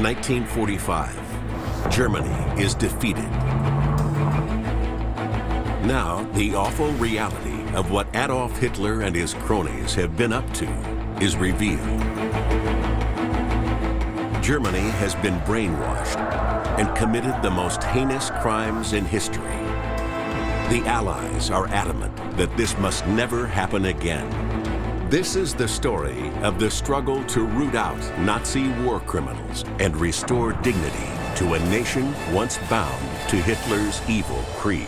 1945. Germany is defeated. Now, the awful reality of what Adolf Hitler and his cronies have been up to is revealed. Germany has been brainwashed and committed the most heinous crimes in history. The Allies are adamant that this must never happen again. This is the story of the struggle to root out Nazi war criminals and restore dignity to a nation once bound to Hitler's evil creed.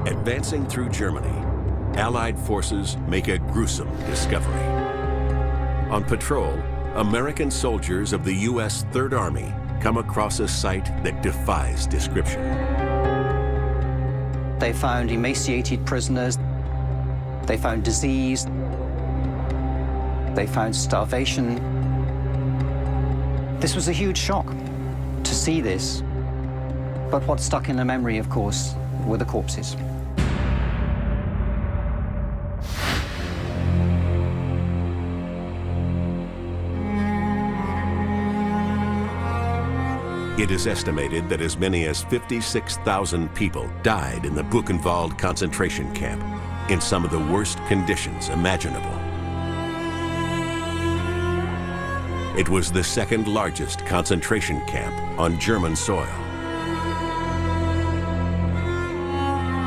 Advancing through Germany, Allied forces make a gruesome discovery. On patrol, American soldiers of the U.S. Third Army come across a sight that defies description. They found emaciated prisoners. They found disease. They found starvation. This was a huge shock to see this. But what stuck in the memory, of course, were the corpses. It is estimated that as many as 56,000 people died in the Buchenwald concentration camp in some of the worst conditions imaginable. It was the second largest concentration camp on German soil.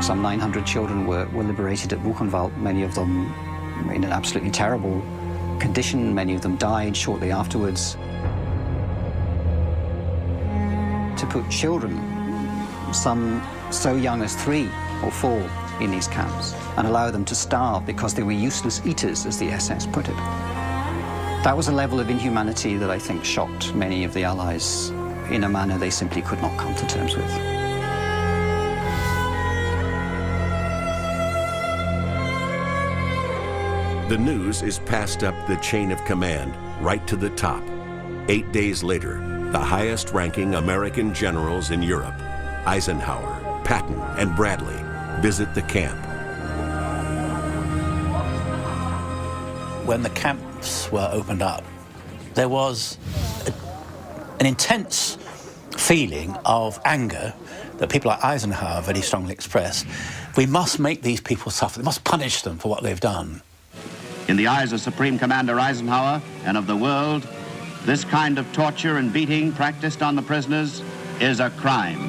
Some 900 children were liberated at Buchenwald, many of them in an absolutely terrible condition. Many of them died shortly afterwards. To put children, some so young as 3 or 4, in these camps and allow them to starve because they were useless eaters, as the SS put it. That was a level of inhumanity that I think shocked many of the Allies in a manner they simply could not come to terms with. The news is passed up the chain of command right to the top. 8 days later, the highest-ranking American generals in Europe, Eisenhower, Patton, and Bradley, visit the camp. When the camps were opened up, there was an intense feeling of anger that people like Eisenhower very strongly expressed. We must make these people suffer. We must punish them for what they've done. In the eyes of Supreme Commander Eisenhower and of the world, this kind of torture and beating practiced on the prisoners is a crime.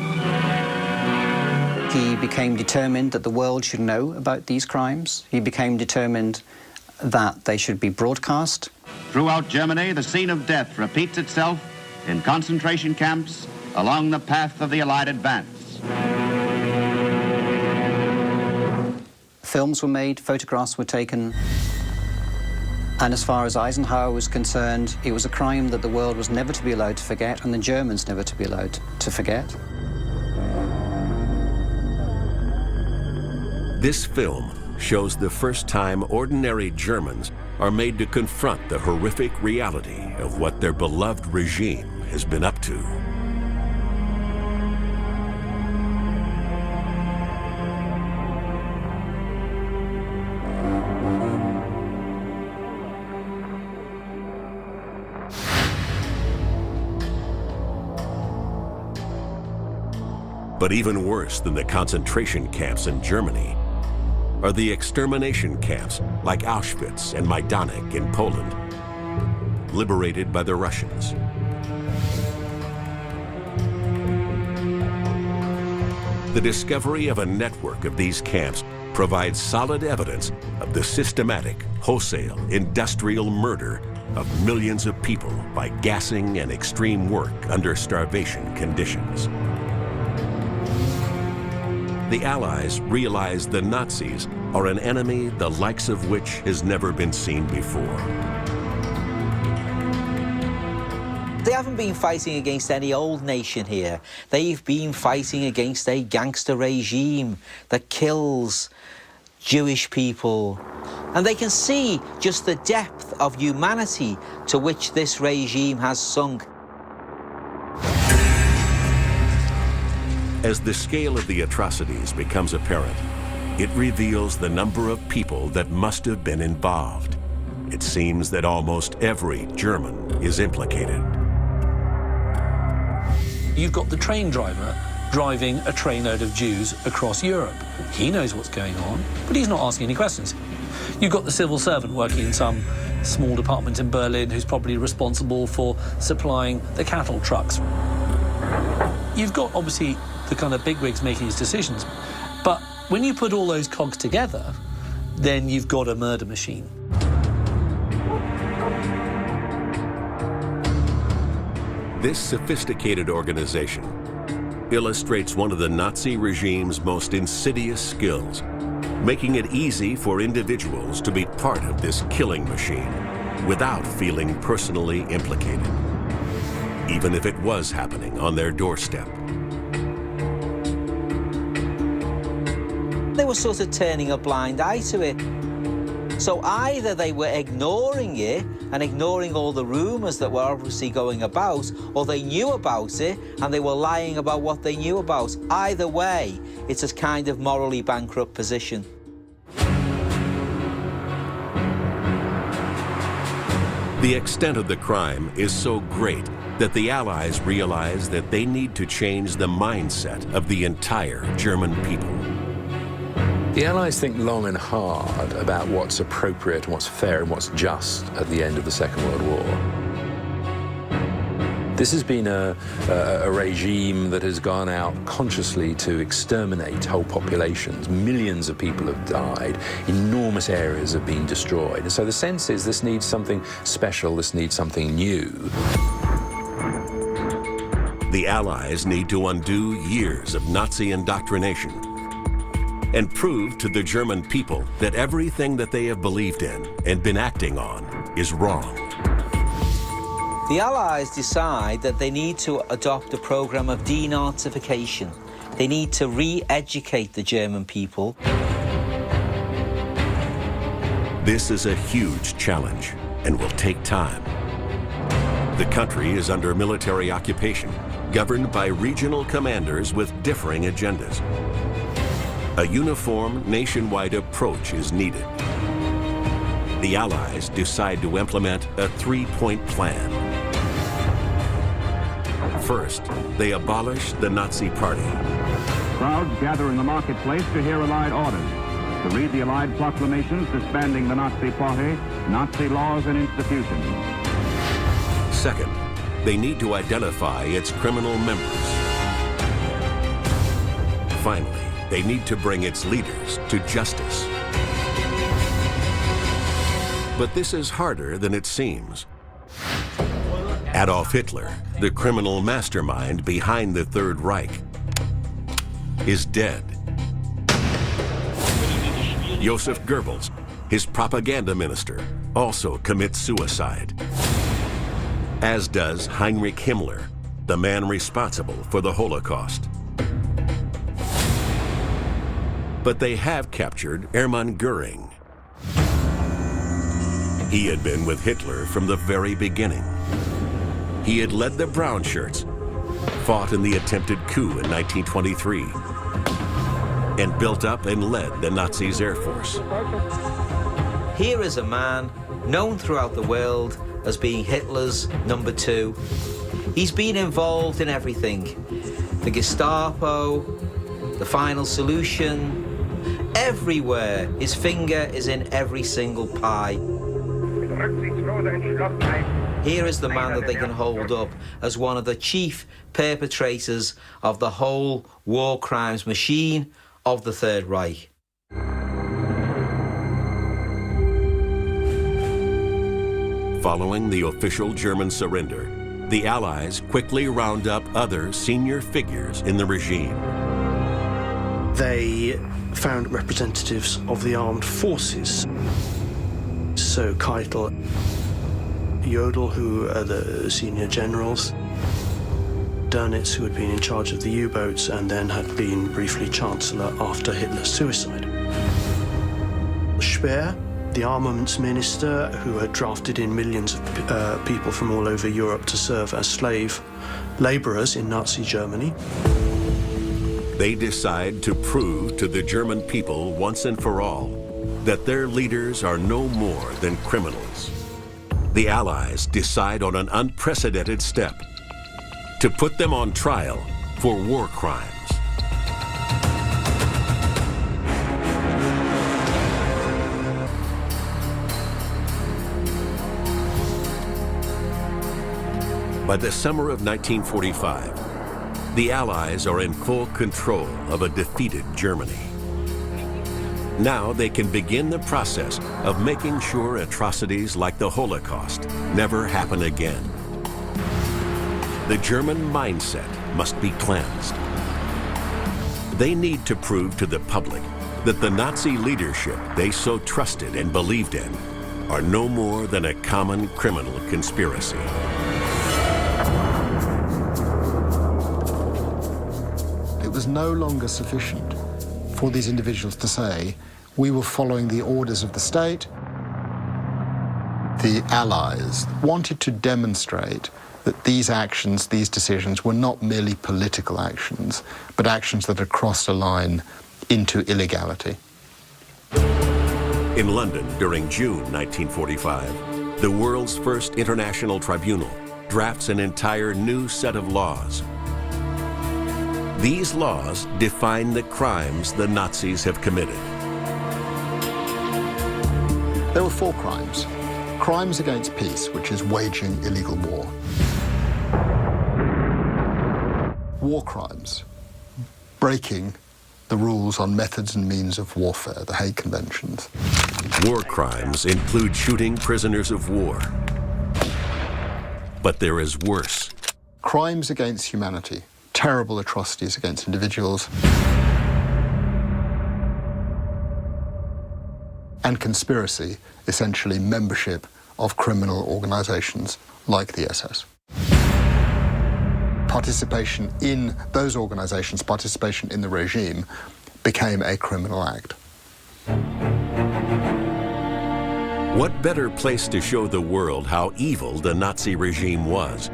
He became determined that the world should know about these crimes. He became determined that they should be broadcast. Throughout Germany, the scene of death repeats itself in concentration camps along the path of the Allied advance. Films were made, photographs were taken. And as far as Eisenhower was concerned, it was a crime that the world was never to be allowed to forget, and the Germans never to be allowed to forget. This film shows the first time ordinary Germans are made to confront the horrific reality of what their beloved regime has been up to. But even worse than the concentration camps in Germany are the extermination camps like Auschwitz and Majdanek in Poland, liberated by the Russians. The discovery of a network of these camps provides solid evidence of the systematic, wholesale, industrial murder of millions of people by gassing and extreme work under starvation conditions. The Allies realized the Nazis are an enemy the likes of which has never been seen before. They haven't been fighting against any old nation here. They've been fighting against a gangster regime that kills Jewish people. And they can see just the depth of humanity to which this regime has sunk. As the scale of the atrocities becomes apparent, it reveals the number of people that must have been involved. It seems that almost every German is implicated. You've got the train driver driving a trainload of Jews across Europe. He knows what's going on, but he's not asking any questions. You've got the civil servant working in some small department in Berlin who's probably responsible for supplying the cattle trucks. You've got, obviously, the kind of bigwigs making these decisions, but when you put all those cogs together, then you've got a murder machine. This sophisticated organization illustrates one of the Nazi regime's most insidious skills, making it easy for individuals to be part of this killing machine without feeling personally implicated, even if it was happening on their doorstep. They were sort of turning a blind eye to it. So either they were ignoring it and ignoring all the rumours that were obviously going about, or they knew about it and they were lying about what they knew about. Either way, it's a kind of morally bankrupt position. The extent of the crime is so great that the Allies realize that they need to change the mindset of the entire German people. The Allies think long and hard about what's appropriate and what's fair and what's just at the end of the Second World War. This has been a regime that has gone out consciously to exterminate whole populations. Millions of people have died. Enormous areas have been destroyed. And so the sense is this needs something special, this needs something new. The Allies need to undo years of Nazi indoctrination and prove to the German people that everything that they have believed in and been acting on is wrong. The Allies decide that they need to adopt a program of de-Nazification. They need to re-educate the German people. This is a huge challenge and will take time. The country is under military occupation, governed by regional commanders with differing agendas. A uniform, nationwide approach is needed. The Allies decide to implement a three-point plan. First, they abolish the Nazi Party. Crowds gather in the marketplace to hear Allied orders, to read the Allied proclamations disbanding the Nazi Party, Nazi laws and institutions. Second, they need to identify its criminal members. Finally, they need to bring its leaders to justice. But this is harder than it seems. Adolf Hitler, the criminal mastermind behind the Third Reich, is dead. Joseph Goebbels, his propaganda minister, also commits suicide, as does Heinrich Himmler, the man responsible for the Holocaust. But they have captured Hermann Göring. He had been with Hitler from the very beginning. He had led the Brown Shirts, fought in the attempted coup in 1923, and built up and led the Nazis' Air Force. Here is a man known throughout the world as being Hitler's number two. He's been involved in everything. The Gestapo, the Final Solution, everywhere. His finger is in every single pie. Here is the man that they can hold up as one of the chief perpetrators of the whole war crimes machine of the Third Reich. Following the official German surrender, the Allies quickly round up other senior figures in the regime. They found representatives of the armed forces. So Keitel, Jodl, who are the senior generals, Dönitz, who had been in charge of the U-boats and then had been briefly Chancellor after Hitler's suicide. Speer, the armaments minister who had drafted in millions of people from all over Europe to serve as slave laborers in Nazi Germany. They decide to prove to the German people once and for all that their leaders are no more than criminals. The Allies decide on an unprecedented step: to put them on trial for war crimes. By the summer of 1945, the Allies are in full control of a defeated Germany. Now they can begin the process of making sure atrocities like the Holocaust never happen again. The German mindset must be cleansed. They need to prove to the public that the Nazi leadership they so trusted and believed in are no more than a common criminal conspiracy. It was no longer sufficient for these individuals to say, we were following the orders of the state. The Allies wanted to demonstrate that these actions, these decisions, were not merely political actions, but actions that had crossed a line into illegality. In London during June 1945, the world's first international tribunal drafts an entire new set of laws. These laws define the crimes the Nazis have committed. There were 4 crimes. Crimes against peace, which is waging illegal war. War crimes, breaking the rules on methods and means of warfare, the Hague Conventions. War crimes include shooting prisoners of war. But there is worse. Crimes against humanity, terrible atrocities against individuals. And conspiracy, essentially membership of criminal organizations like the SS. Participation in those organizations, participation in the regime, became a criminal act. What better place to show the world how evil the Nazi regime was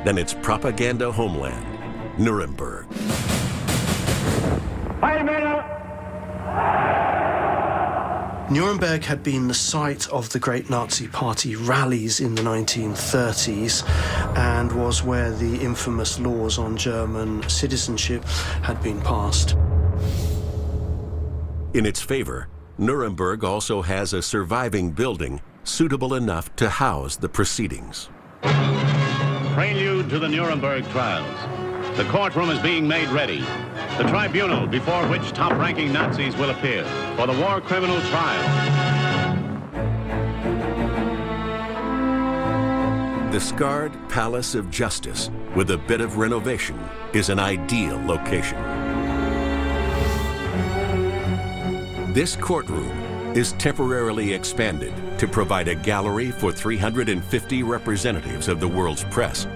than its propaganda homeland, Nuremberg? Nuremberg had been the site of the great Nazi Party rallies in the 1930s and was where the infamous laws on German citizenship had been passed. In its favor, Nuremberg also has a surviving building suitable enough to house the proceedings. Prelude to the Nuremberg trials. The courtroom is being made ready. The tribunal before which top-ranking Nazis will appear for the war criminal trial. The scarred Palace of Justice, with a bit of renovation, is an ideal location. This courtroom is temporarily expanded to provide a gallery for 350 representatives of the world's press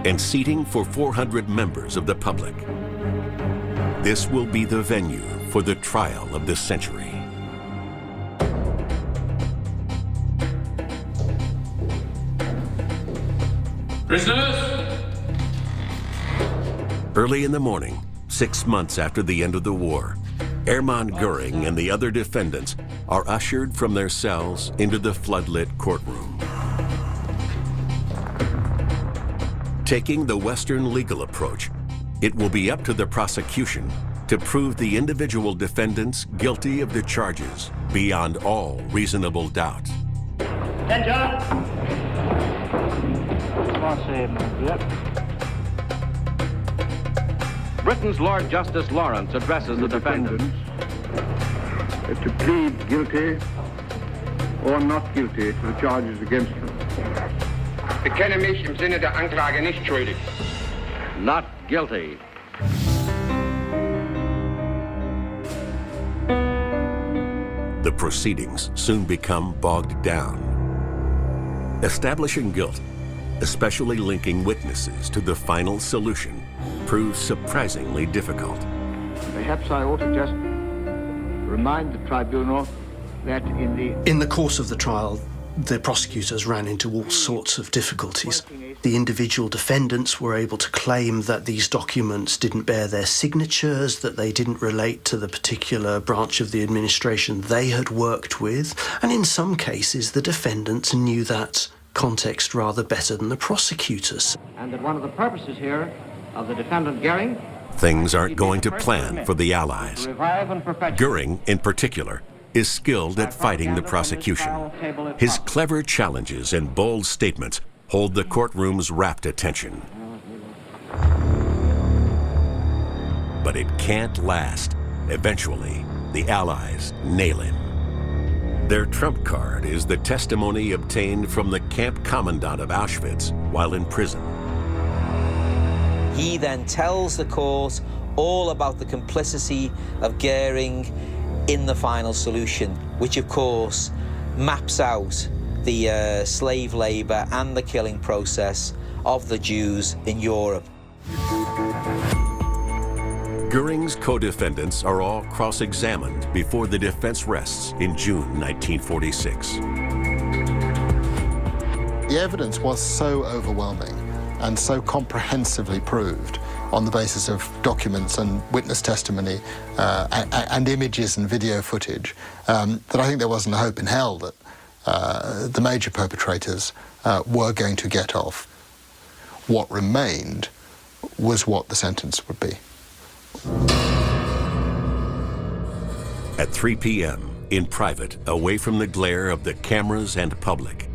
and seating for 400 members of the public. This will be the venue for the trial of the century. Prisoners! Early in the morning, 6 months after the end of the war, Hermann Göring and the other defendants are ushered from their cells into the floodlit courtroom. Taking the Western legal approach, it will be up to the prosecution to prove the individual defendants guilty of the charges beyond all reasonable doubt. Britain's Lord Justice Lawrence addresses the defendants to plead guilty or not guilty to the charges against them. Bekenne mich im Sinne der Anklage nicht schuldig. Not guilty. The proceedings soon become bogged down. Establishing guilt, especially linking witnesses to the final solution, proves surprisingly difficult. Perhaps I ought to just remind the tribunal that In the course of the trial, the prosecutors ran into all sorts of difficulties. The individual defendants were able to claim that these documents didn't bear their signatures, that they didn't relate to the particular branch of the administration they had worked with, and in some cases the defendants knew that context rather better than the prosecutors. And that one of the purposes here of the defendant Goering... Things aren't going to plan for the Allies. Goering, in particular, is skilled at fighting the prosecution. His clever challenges and bold statements hold the courtroom's rapt attention. But it can't last. Eventually, the Allies nail him. Their trump card is the testimony obtained from the camp commandant of Auschwitz while in prison. He then tells the court all about the complicity of Goering in the final solution, which of course maps out the slave labour and the killing process of the Jews in Europe. Goering's co-defendants are all cross-examined before the defense rests in June 1946. The evidence was so overwhelming and so comprehensively proved on the basis of documents and witness testimony and images and video footage that I think there wasn't a hope in hell that the major perpetrators were going to get off. What remained was what the sentence would be. At 3 p.m., in private, away from the glare of the cameras and public,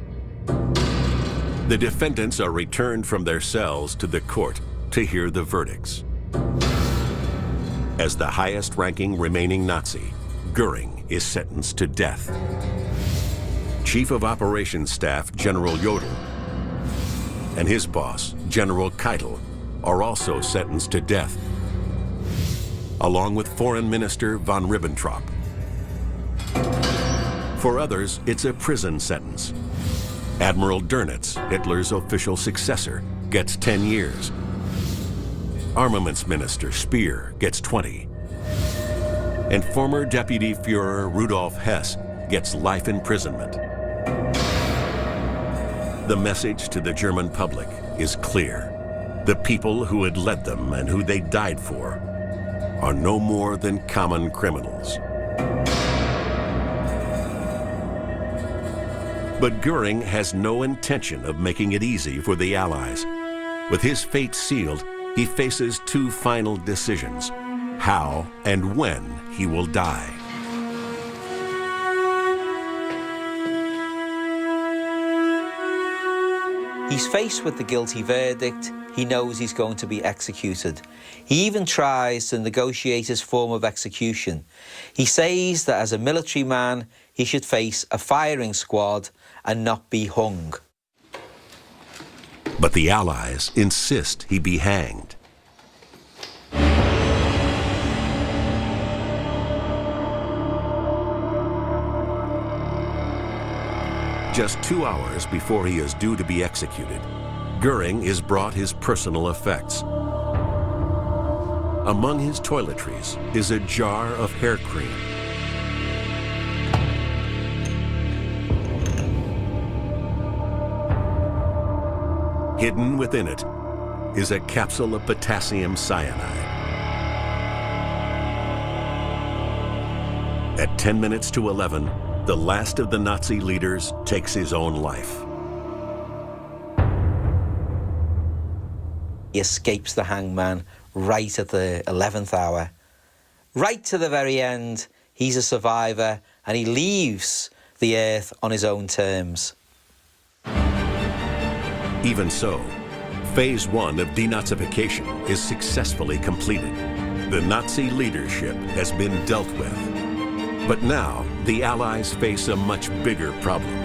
the defendants are returned from their cells to the court to hear the verdicts. As the highest-ranking remaining Nazi, Goering is sentenced to death. Chief of Operations Staff General Jodl and his boss, General Keitel, are also sentenced to death, along with Foreign Minister von Ribbentrop. For others, it's a prison sentence. Admiral Dönitz, Hitler's official successor, gets 10 years. Armaments Minister Speer gets 20. And former Deputy Führer Rudolf Hess gets life imprisonment. The message to the German public is clear. The people who had led them and who they died for are no more than common criminals. But Goering has no intention of making it easy for the Allies. With his fate sealed, he faces two final decisions: how and when he will die. He's faced with the guilty verdict. He knows he's going to be executed. He even tries to negotiate his form of execution. He says that as a military man, he should face a firing squad and not be hung. But the Allies insist he be hanged. Just 2 hours before he is due to be executed, Goering is brought his personal effects. Among his toiletries is a jar of hair cream. Hidden within it is a capsule of potassium cyanide. At 10 minutes to 11, the last of the Nazi leaders takes his own life. He escapes the hangman right at the 11th hour. Right to the very end, he's a survivor and he leaves the earth on his own terms. Even so, Phase 1 of de-Nazification is successfully completed. The Nazi leadership has been dealt with. But now, the Allies face a much bigger problem.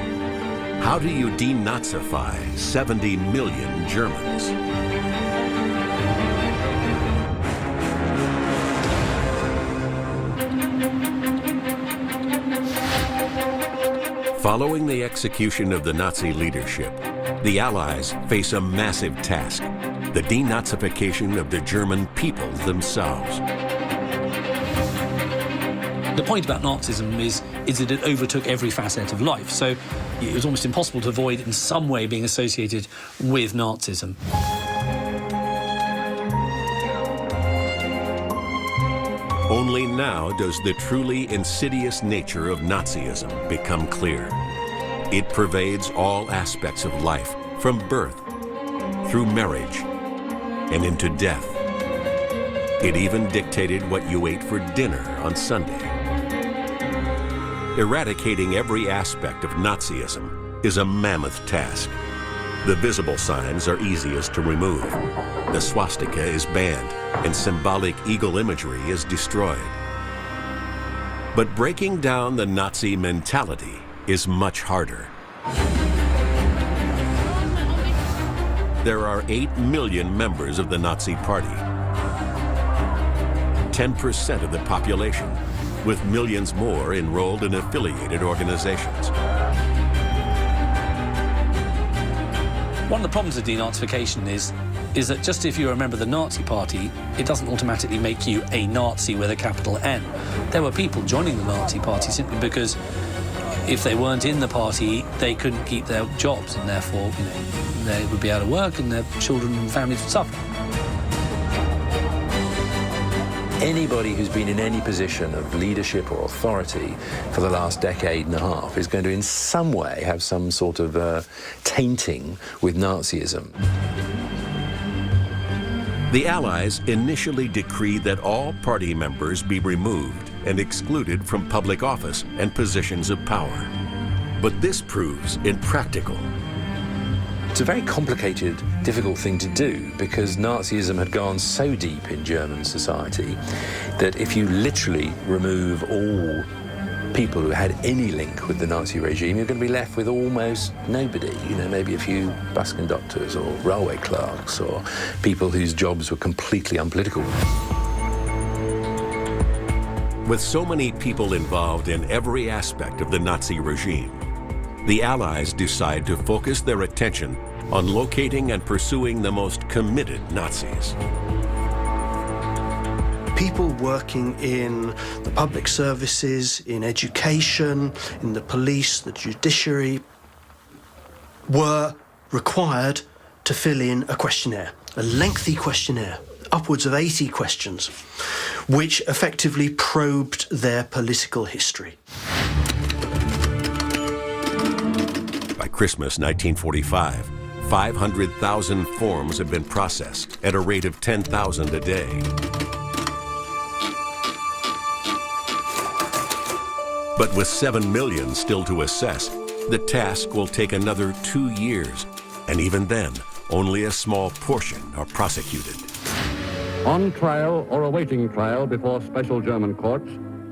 How do you de-Nazify 70 million Germans? Following the execution of the Nazi leadership, the Allies face a massive task: the de-Nazification of the German people themselves. The point about Nazism is that it overtook every facet of life, so it was almost impossible to avoid in some way being associated with Nazism. Only now does the truly insidious nature of Nazism become clear. It pervades all aspects of life, from birth, through marriage, and into death. It even dictated what you ate for dinner on Sunday. Eradicating every aspect of Nazism is a mammoth task. The visible signs are easiest to remove. The swastika is banned, and symbolic eagle imagery is destroyed. But breaking down the Nazi mentality is much harder. There are 8 million members of the Nazi Party, 10% of the population, with millions more enrolled in affiliated organizations. One of the problems of de-Nazification is that just if you're a member of the Nazi Party, it doesn't automatically make you a Nazi with a capital N. There were people joining the Nazi Party simply because if they weren't in the party, they couldn't keep their jobs, and therefore, they would be out of work and their children and families would suffer. Anybody who's been in any position of leadership or authority for the last decade and a half is going to in some way have some sort of tainting with Nazism. The Allies initially decreed that all party members be removed and excluded from public office and positions of power. But this proves impractical. It's a very complicated, difficult thing to do because Nazism had gone so deep in German society that if you literally remove all people who had any link with the Nazi regime, you're going to be left with almost nobody. Maybe a few bus conductors or railway clerks or people whose jobs were completely unpolitical. With so many people involved in every aspect of the Nazi regime, the Allies decide to focus their attention on locating and pursuing the most committed Nazis. People working in the public services, in education, in the police, the judiciary, were required to fill in a questionnaire, a lengthy questionnaire, upwards of 80 questions, which effectively probed their political history. By Christmas 1945, 500,000 forms have been processed at a rate of 10,000 a day. But with 7 million still to assess, the task will take another 2 years, and even then, only a small portion are prosecuted. On trial or awaiting trial before special German courts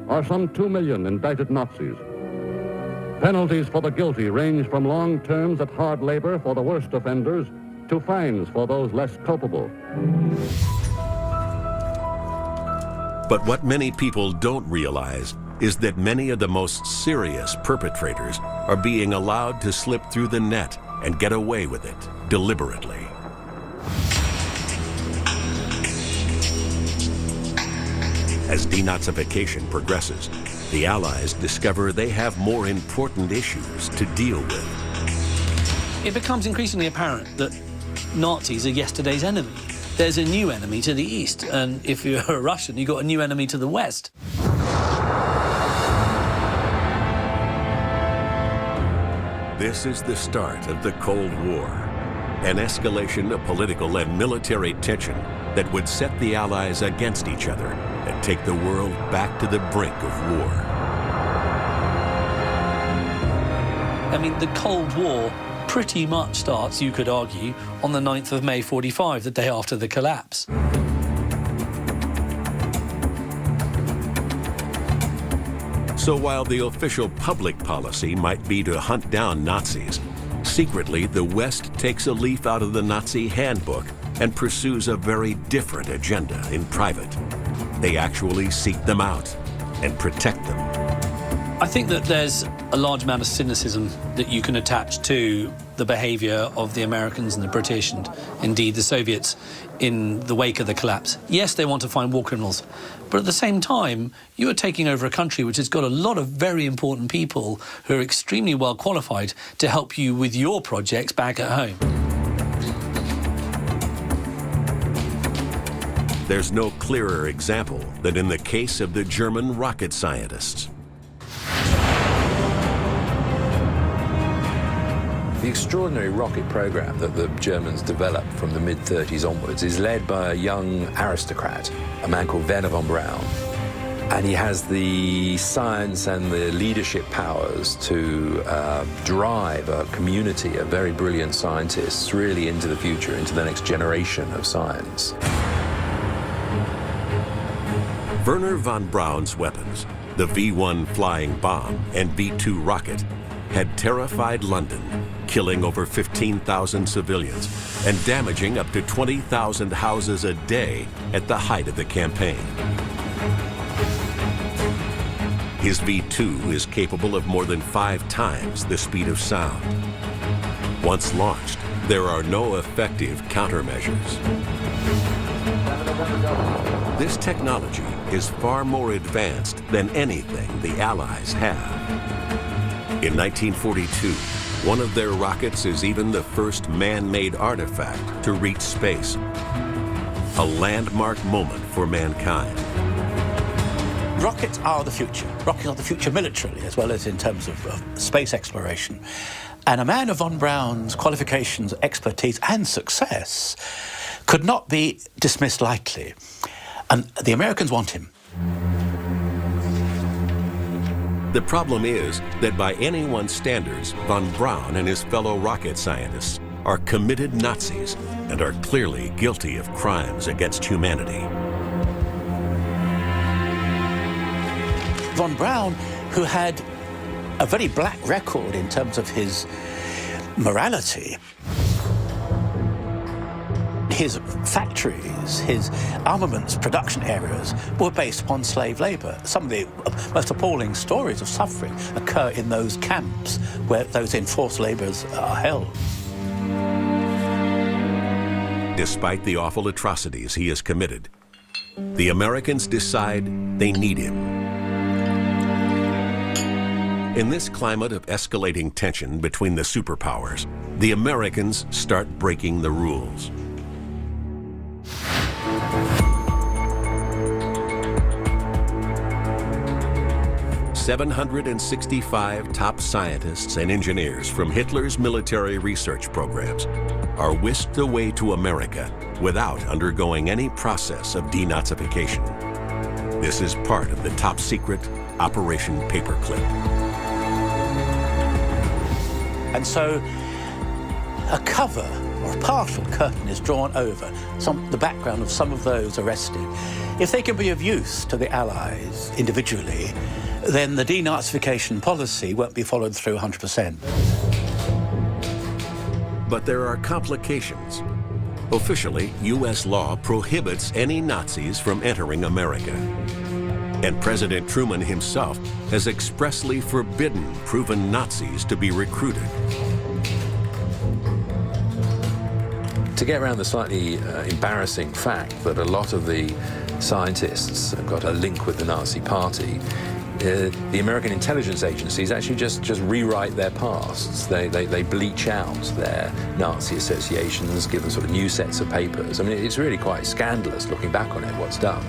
are some 2 million indicted Nazis. Penalties for the guilty range from long terms at hard labor for the worst offenders to fines for those less culpable. But what many people don't realize is that many of the most serious perpetrators are being allowed to slip through the net and get away with it deliberately. As de-Nazification progresses, the Allies discover they have more important issues to deal with. It becomes increasingly apparent that Nazis are yesterday's enemy. There's a new enemy to the east, and if you're a Russian, you've got a new enemy to the west. This is the start of the Cold War, an escalation of political and military tension that would set the Allies against each other and take the world back to the brink of war. I mean, the Cold War pretty much starts, you could argue, on the 9th of May 45, the day after the collapse. So while the official public policy might be to hunt down Nazis, secretly the West takes a leaf out of the Nazi handbook and pursues a very different agenda in private. They actually seek them out and protect them. I think that there's a large amount of cynicism that you can attach to the the behaviour of the Americans and the British and indeed the Soviets in the wake of the collapse. Yes, they want to find war criminals, but at the same time, you are taking over a country which has got a lot of very important people who are extremely well qualified to help you with your projects back at home. There's no clearer example than in the case of the German rocket scientists. The extraordinary rocket program that the Germans developed from the mid-30s onwards is led by a young aristocrat, a man called Wernher von Braun. And he has the science and the leadership powers to drive a community of very brilliant scientists really into the future, into the next generation of science. Wernher von Braun's weapons, the V-1 flying bomb and V-2 rocket, had terrified London, killing over 15,000 civilians and damaging up to 20,000 houses a day at the height of the campaign. His V-2 is capable of more than 5 times the speed of sound. Once launched, there are no effective countermeasures. This technology is far more advanced than anything the Allies have. In 1942, one of their rockets is even the first man-made artifact to reach space. A landmark moment for mankind. Rockets are the future. Rockets are the future militarily, as well as in terms of space exploration. And a man of von Braun's qualifications, expertise, and success could not be dismissed lightly. And the Americans want him. The problem is that by anyone's standards, von Braun and his fellow rocket scientists are committed Nazis and are clearly guilty of crimes against humanity. Von Braun, who had a very black record in terms of his morality, his factories, his armaments production areas were based upon slave labor. Some of the most appalling stories of suffering occur in those camps where those enforced laborers are held. Despite the awful atrocities he has committed, the Americans decide they need him. In this climate of escalating tension between the superpowers, the Americans start breaking the rules. 765 top scientists and engineers from Hitler's military research programs are whisked away to America without undergoing any process of de-Nazification. This is part of the top-secret Operation Paperclip. And so a cover or a partial curtain is drawn over the background of some of those arrested. If they can be of use to the Allies individually, then the de-Nazification policy won't be followed through 100%. But there are complications. Officially, U.S. law prohibits any Nazis from entering America. And President Truman himself has expressly forbidden proven Nazis to be recruited. To get around the slightly embarrassing fact that a lot of the scientists have got a link with the Nazi Party, the American intelligence agencies actually just rewrite their pasts. They bleach out their Nazi associations, give them sort of new sets of papers. I mean, it's really quite scandalous looking back on it, what's done.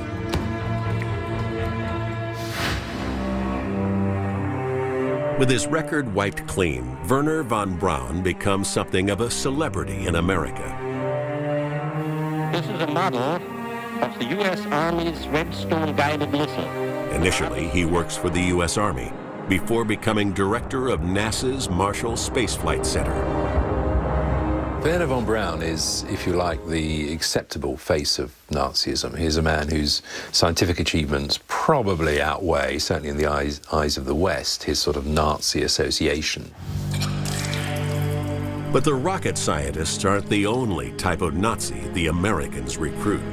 With his record wiped clean, Wernher von Braun becomes something of a celebrity in America. This is a model of the U.S. Army's Redstone guided missile. Initially, he works for the U.S. Army before becoming director of NASA's Marshall Space Flight Center. Wernher von Braun is, if you like, the acceptable face of Nazism. He's a man whose scientific achievements probably outweigh, certainly in the eyes of the West, his sort of Nazi association. But the rocket scientists aren't the only type of Nazi the Americans recruit.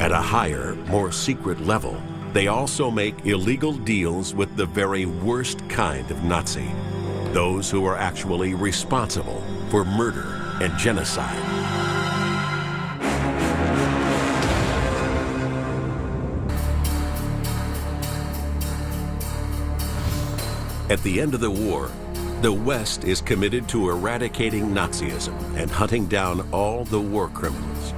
At a higher, more secret level, they also make illegal deals with the very worst kind of Nazi, those who are actually responsible for murder and genocide. At the end of the war, the West is committed to eradicating Nazism and hunting down all the war criminals.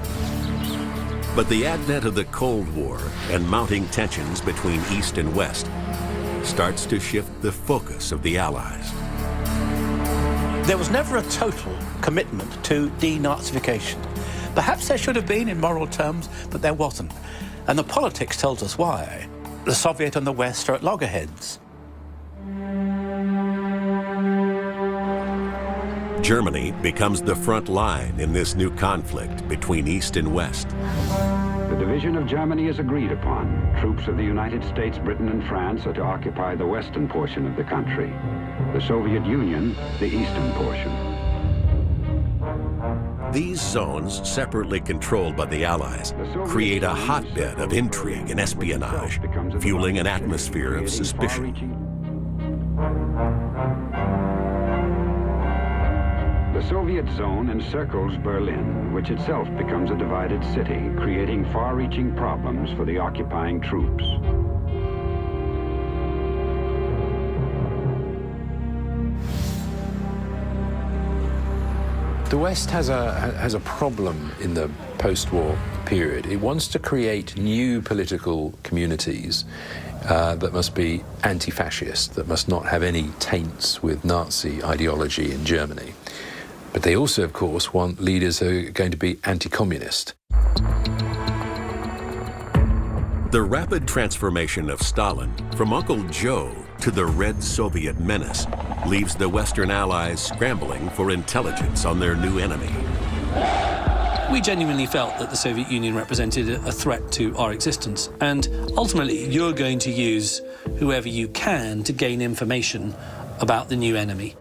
But the advent of the Cold War and mounting tensions between East and West starts to shift the focus of the Allies. There was never a total commitment to de-Nazification. Perhaps there should have been in moral terms, but there wasn't. And the politics tells us why. The Soviet and the West are at loggerheads. Germany becomes the front line in this new conflict between East and West. The division of Germany is agreed upon. Troops of the United States, Britain, and France are to occupy the western portion of the country. The Soviet Union, the eastern portion. These zones, separately controlled by the Allies, create a hotbed of intrigue and espionage, fueling an atmosphere of suspicion. The Soviet zone encircles Berlin, which itself becomes a divided city, creating far-reaching problems for the occupying troops. The West has a problem in the post-war period. It wants to create new political communities that must be anti-fascist, that must not have any taints with Nazi ideology in Germany. But they also, of course, want leaders who are going to be anti-communist. The rapid transformation of Stalin from Uncle Joe to the Red Soviet menace leaves the Western Allies scrambling for intelligence on their new enemy. We genuinely felt that the Soviet Union represented a threat to our existence, and ultimately you're going to use whoever you can to gain information about the new enemy.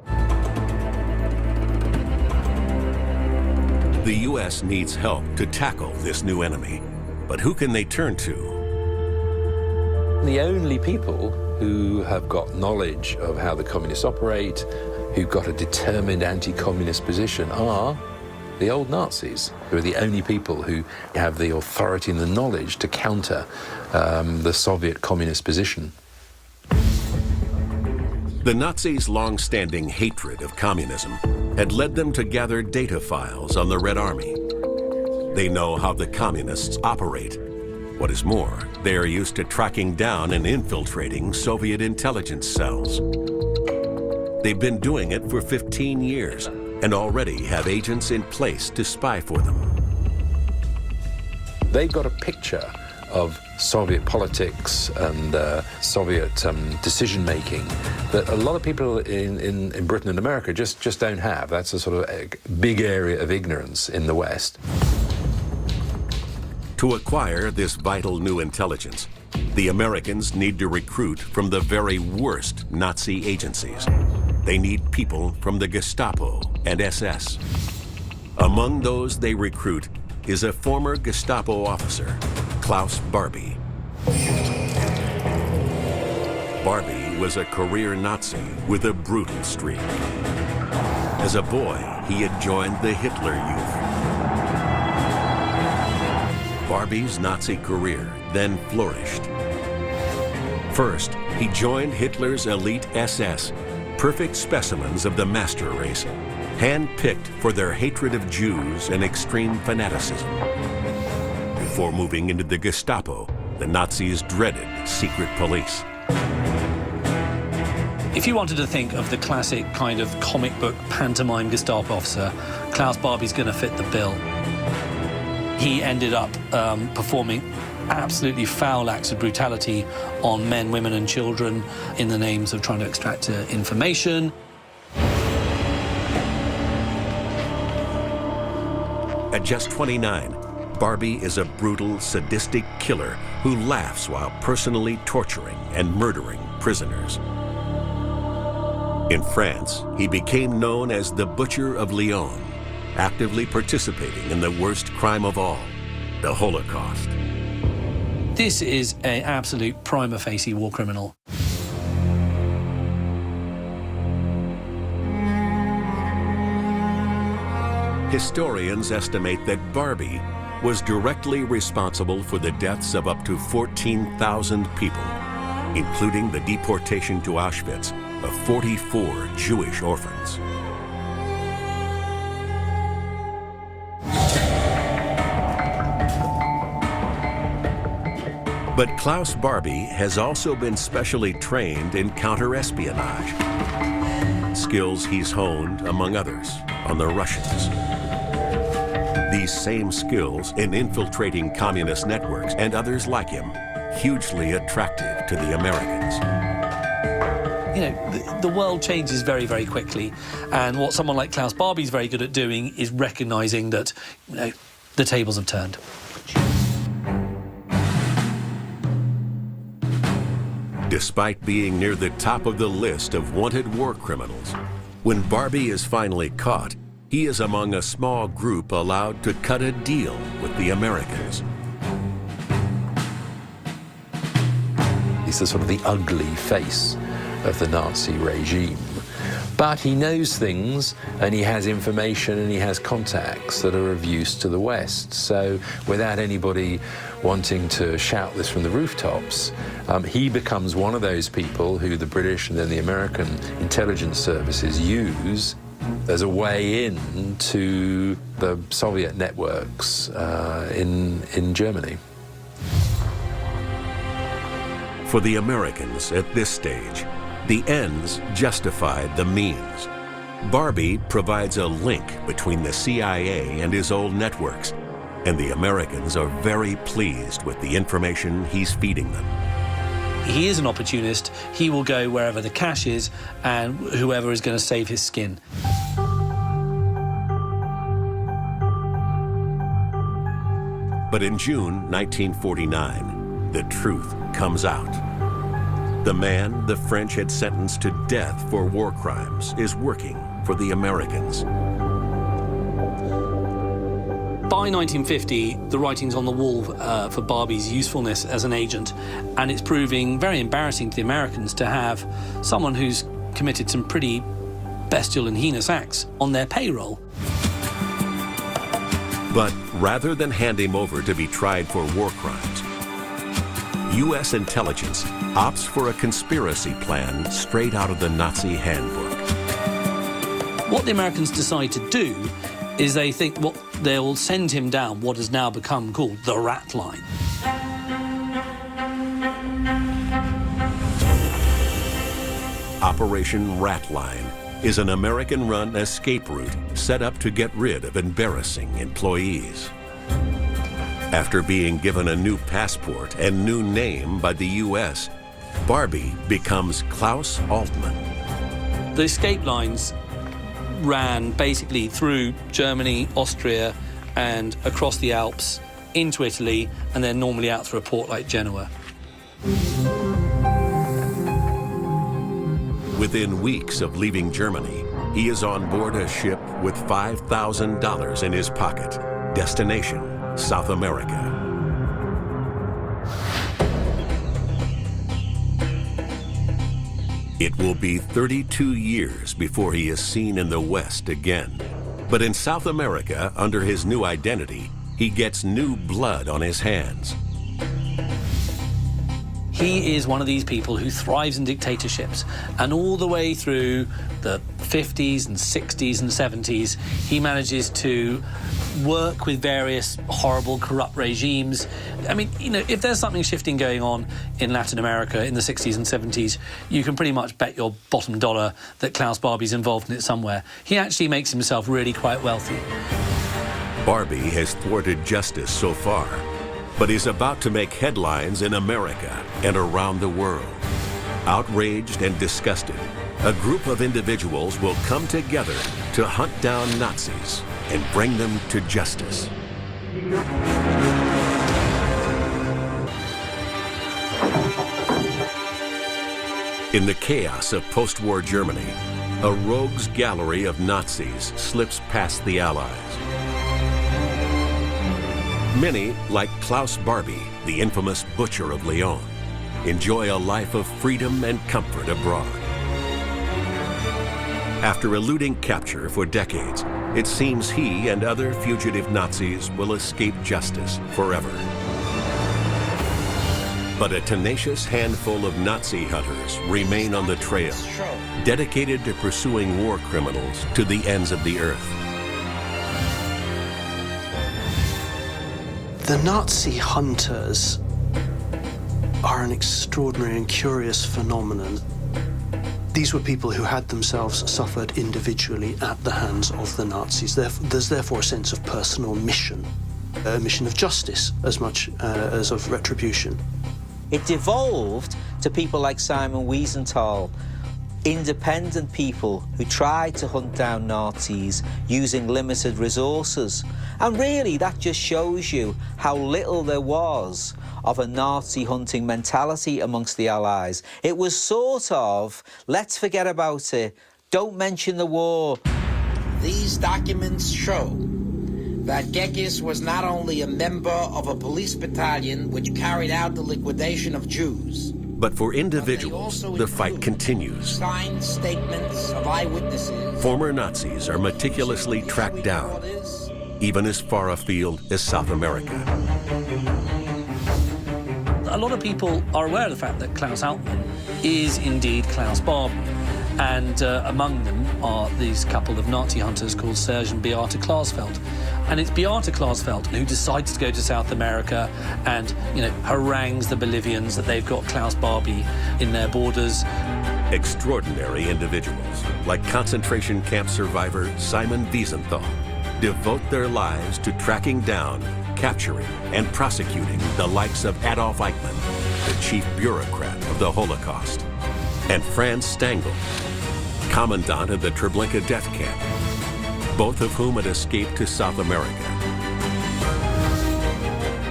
The U.S. needs help to tackle this new enemy, but who can they turn to? The only people who have got knowledge of how the communists operate, who've got a determined anti-communist position, are the old Nazis, who are the only people who have the authority and the knowledge to counter the Soviet communist position. The Nazis' long-standing hatred of communism had led them to gather data files on the Red Army. They know how the communists operate. What is more, they are used to tracking down and infiltrating Soviet intelligence cells. They've been doing it for 15 years and already have agents in place to spy for them. They've got a picture of Soviet politics and Soviet decision-making that a lot of people in Britain and America just don't have. That's a sort of big area of ignorance in the West. To acquire this vital new intelligence, the Americans need to recruit from the very worst Nazi agencies. They need people from the Gestapo and SS. Among those they recruit is a former Gestapo officer, Klaus Barbie. Barbie was a career Nazi with a brutal streak. As a boy, he had joined the Hitler Youth. Barbie's Nazi career then flourished. First, he joined Hitler's elite SS, perfect specimens of the master race, hand-picked for their hatred of Jews and extreme fanaticism. Before moving into the Gestapo, the Nazis dreaded secret police. If you wanted to think of the classic kind of comic book pantomime Gestapo officer, Klaus Barbie's going to fit the bill. He ended up performing absolutely foul acts of brutality on men, women, and children in the names of trying to extract information. At just 29, Barbie is a brutal, sadistic killer who laughs while personally torturing and murdering prisoners. In France, he became known as the Butcher of Lyon, actively participating in the worst crime of all, the Holocaust. This is an absolute prima facie war criminal. historians estimate that Barbie was directly responsible for the deaths of up to 14,000 people, including the deportation to Auschwitz of 44 Jewish orphans. But Klaus Barbie has also been specially trained in counter-espionage, skills he's honed, among others, on the Russians. These same skills in infiltrating communist networks and others like him, hugely attractive to the Americans. You know, the world changes very, very quickly, and what someone like Klaus Barbie is very good at doing is recognizing that, you know, the tables have turned. Despite being near the top of the list of wanted war criminals, when Barbie is finally caught, he is among a small group allowed to cut a deal with the Americans. He's the sort of the ugly face of the Nazi regime. But he knows things, and he has information, and he has contacts that are of use to the West. So without anybody wanting to shout this from the rooftops, he becomes one of those people who the British and then the American intelligence services use as a way in to the Soviet networks in Germany. For the Americans at this stage, the ends justified the means. Barbie provides a link between the CIA and his old networks, and the Americans are very pleased with the information he's feeding them. He is an opportunist. He will go wherever the cash is and whoever is going to save his skin. But in June 1949, the truth comes out. The man the French had sentenced to death for war crimes is working for the Americans. By 1950, the writing's on the wall for Barbie's usefulness as an agent, and it's proving very embarrassing to the Americans to have someone who's committed some pretty bestial and heinous acts on their payroll. But rather than hand him over to be tried for war crimes, U.S. intelligence opts for a conspiracy plan straight out of the Nazi handbook. What the Americans decide to do is they think they'll send him down what has now become called the rat line. Operation Rat Line is an American-run escape route set up to get rid of embarrassing employees. After being given a new passport and new name by the U.S., Barbie becomes Klaus Altman. The escape lines ran basically through Germany, Austria, and across the Alps into Italy, and then normally out through a port like Genoa. Within weeks of leaving Germany, he is on board a ship with $5,000 in his pocket. Destination, South America. It will be 32 years before he is seen in the West again. But in South America, under his new identity, he gets new blood on his hands. He is one of these people who thrives in dictatorships, and all the way through the 50s and 60s and 70s, he manages to work with various horrible, corrupt regimes. I mean, you know, if there's something shifting going on in Latin America in the 60s and 70s, you can pretty much bet your bottom dollar that Klaus Barbie's involved in it somewhere. He actually makes himself really quite wealthy. Barbie has thwarted justice so far, but is about to make headlines in America and around the world. Outraged and disgusted, a group of individuals will come together to hunt down Nazis and bring them to justice. In the chaos of post-war Germany, a rogues gallery of Nazis slips past the Allies. Many, like Klaus Barbie, the infamous butcher of Lyon, enjoy a life of freedom and comfort abroad. After eluding capture for decades, it seems he and other fugitive Nazis will escape justice forever. But a tenacious handful of Nazi hunters remain on the trail, dedicated to pursuing war criminals to the ends of the earth. The Nazi hunters are an extraordinary and curious phenomenon. These were people who had themselves suffered individually at the hands of the Nazis. There's therefore a sense of personal mission, a mission of justice as much as of retribution. It devolved to people like Simon Wiesenthal, independent people who tried to hunt down Nazis using limited resources. And really, that just shows you how little there was of a Nazi hunting mentality amongst the Allies. It was sort of, let's forget about it, don't mention the war. These documents show that Gekkis was not only a member of a police battalion which carried out the liquidation of Jews, but for individuals, the fight continues. Signed statements of eyewitnesses. Former Nazis are meticulously tracked down, even as far afield as South America. A lot of people are aware of the fact that Klaus Altmann is indeed Klaus Barbie. And among them are these couple of Nazi hunters called Serge and Beate Klarsfeld. And it's Beate Klarsfeld who decides to go to South America and, harangues the Bolivians that they've got Klaus Barbie in their borders. Extraordinary individuals, like concentration camp survivor Simon Wiesenthal, devote their lives to tracking down, capturing, and prosecuting the likes of Adolf Eichmann, the chief bureaucrat of the Holocaust, and Franz Stangl, commandant of the Treblinka death camp, both of whom had escaped to South America.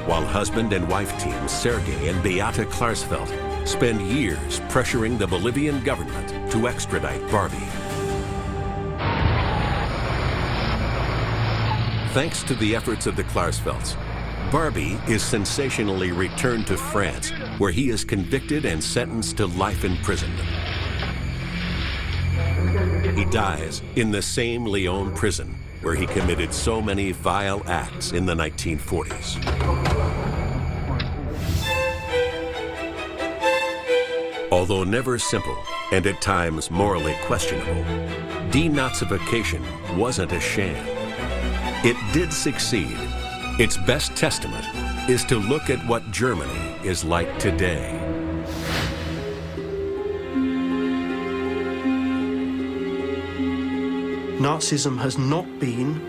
While husband and wife teams Sergei and Beate Klarsfeld spend years pressuring the Bolivian government to extradite Barbie. Thanks to the efforts of the Klarsfelds, Barbie is sensationally returned to France, where he is convicted and sentenced to life imprisonment. He dies in the same Lyon prison where he committed so many vile acts in the 1940s. Although never simple and at times morally questionable, de-Nazification wasn't a sham. It did succeed. Its best testament is to look at what Germany is like today. Nazism has not been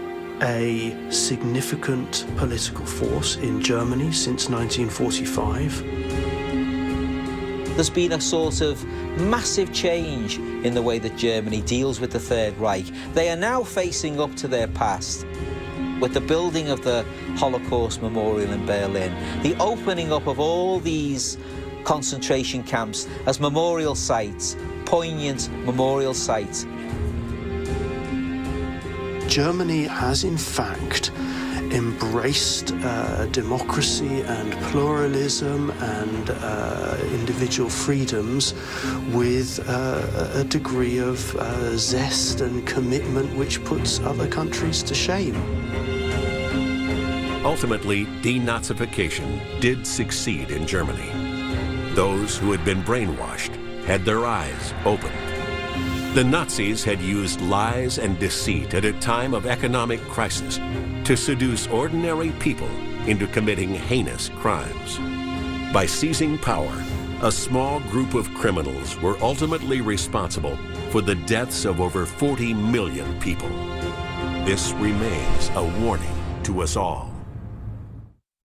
a significant political force in Germany since 1945. There's been a sort of massive change in the way that Germany deals with the Third Reich. They are now facing up to their past. With the building of the Holocaust Memorial in Berlin, the opening up of all these concentration camps as memorial sites, poignant memorial sites. Germany has, in fact, embraced democracy and pluralism and individual freedoms with a degree of zest and commitment which puts other countries to shame. Ultimately, de-Nazification did succeed in Germany. Those who had been brainwashed had their eyes opened. The Nazis had used lies and deceit at a time of economic crisis to seduce ordinary people into committing heinous crimes. By seizing power, a small group of criminals were ultimately responsible for the deaths of over 40 million people. This remains a warning to us all.